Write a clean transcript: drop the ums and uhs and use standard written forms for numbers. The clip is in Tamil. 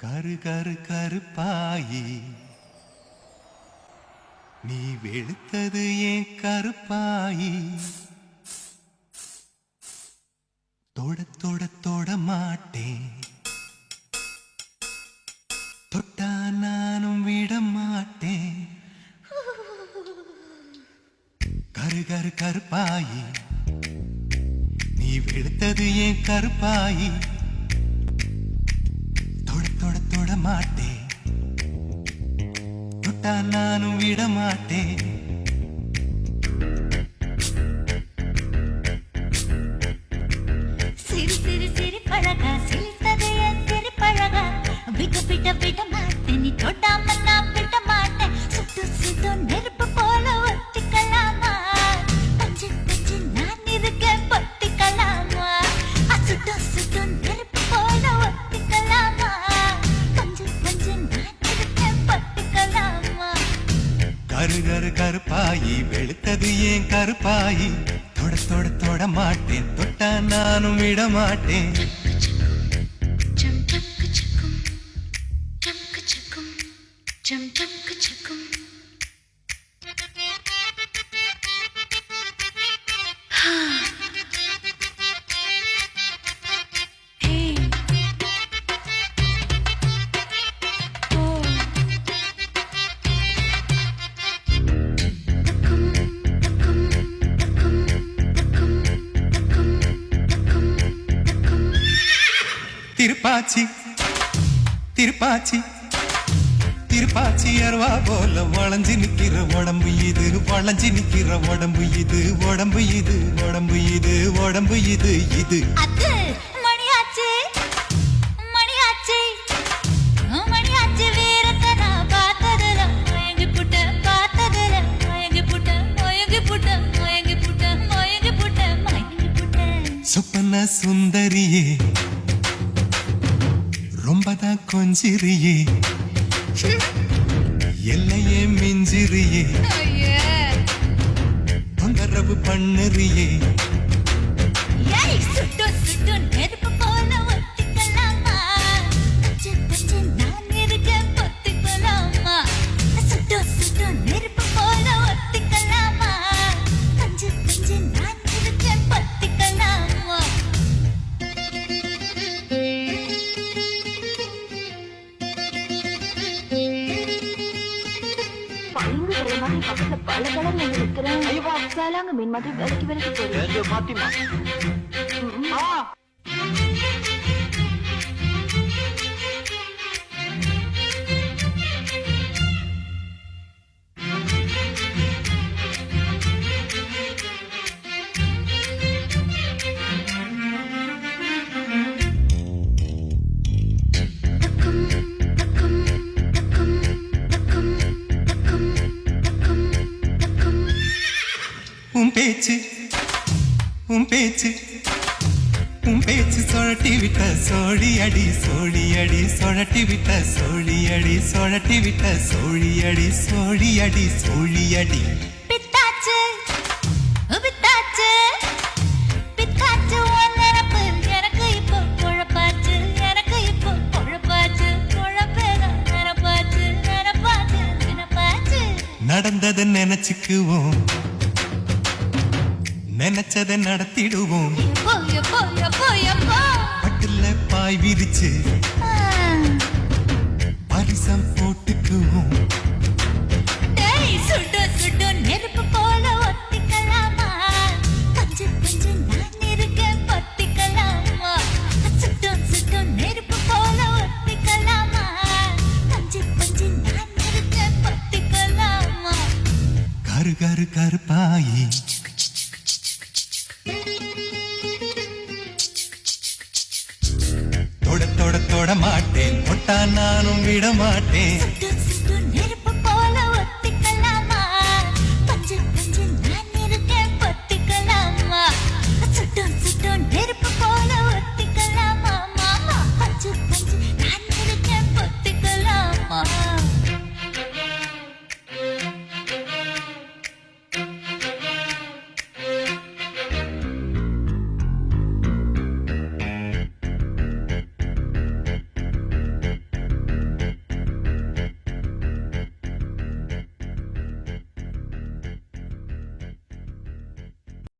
கரு கரு கருப்பாயி நீ வெளுத்தது ஏன் கருப்பாயி தொட தொட தொட மாட்டேன் தொட்டா நானும் விட மாட்டேன் கரு கரு கருப்பாயி நீ வெளுத்தது ஏன் கருப்பாயி தொட மாட்டேன் தொட்டா நானும் விட மாட்டேன் சிறு சிறு சிறு பழகா சிரித்தது என் சிறு பழகா விட விட விட மாட்டேன் நீ தொட்டாம நான் விட மாட்டேன் சுட்டு சுட்டு நெருப்பு போல ஒத்திக்கலாமா பஞ்சு பஞ்சு நான் இருக்கேன் பத்திக்கலாமா சுட்டு சுட்டு நெருப்பு போல ஒத்திக்கலாமா பஞ்சு பஞ்சு நான் இருக்கேன் பத்திக்கலாமா கரு கரு கருப்பாயி வெளுத்தது ஏன் கருப்பாயி தொட தொட தொட மாட்டேன் தொட்டா நானும் விட மாட்டேன் திருப்பாச்சி திருப்பாச்சி திருப்பாச்சி அருவா போல வளைஞ்சு நிக்கிற உடம்பு இது வளைஞ்சு நிக்கிற உடம்பு இது உடம்பு இது உடம்பு இது உடம்பு இது இது அது மணியாச்சு மணியாச்சு மணியாச்சு வீரத்தை நான் பார்த்ததுல மயங்கி புட்ட பார்த்ததுல மயங்கி புட்ட மயங்கி புட்ட மயங்கி புட்ட மயங்கி புட்ட மயங்கி புட்ட சொப்பன சுந்தரியே ரொம்பதான் கொஞ்சிரியே எல்லையே மிஞ்சிரியே தொந்தரவு பண்ணுறியே சுட்டு சுட்டு நெருப்பு போல ஒத்திக்கலாமா பஞ்சு பஞ்சு நான் இருக்கேன் பத்திக்கலாமா சுட்டு சுட்டு நெருப்பு போல ஒத்திக்கலாமா பஞ்சு பஞ்சு நான் இருக்கேன் பத்திக்கலாமா பக்கத்துல பல கலர் இருக்கிறேன் சேலாங்க மீன் மாதிரி விலைக்கு விலைக்கு போறேன் உன் பேச்சு உன் பேச்சு உன் பேச்சு சொழட்டி விட்ட சோழி அடி சோழி அடி சொழட்டி விட்ட சோழி அடி சொழட்டி விட்ட சோழி அடி சோழி அடி சோழி அடி பித்தாச்சு பித்தாச்சு பித்தாச்சு ஒன்னரப்பு எனக்கு இப்போ குழப்பாச்சு எனக்கு இப்போ குழப்பாச்சு குழப்பேதா நினப்பாச்சு நினப்பாச்சு நினப்பாச்சு நடந்ததை நினைச்சுக்குவோம் நினைச்சதை நடத்திடுவோம் எப்போ எப்போ எப்போ எப்போ பட்டுல பாய் விரிச்சு பரிசம் போட்டுக்குவோம் சுட்டு சுட்டு நெருப்பு போல ஒத்திக்கலாமா பஞ்சு பஞ்சு நான் இருக்கேன் பத்திக்கலாமா சுட்டு சுட்டு நெருப்பு போல ஒத்திக்கலாமா பஞ்சு பஞ்சு நான் இருக்கேன் பத்திக்கலாமா கரு கரு கருப்பாயி தொட தொட தொட மாட்டேன் தொட்டா நானும் விட மாட்டேன் சுட்டு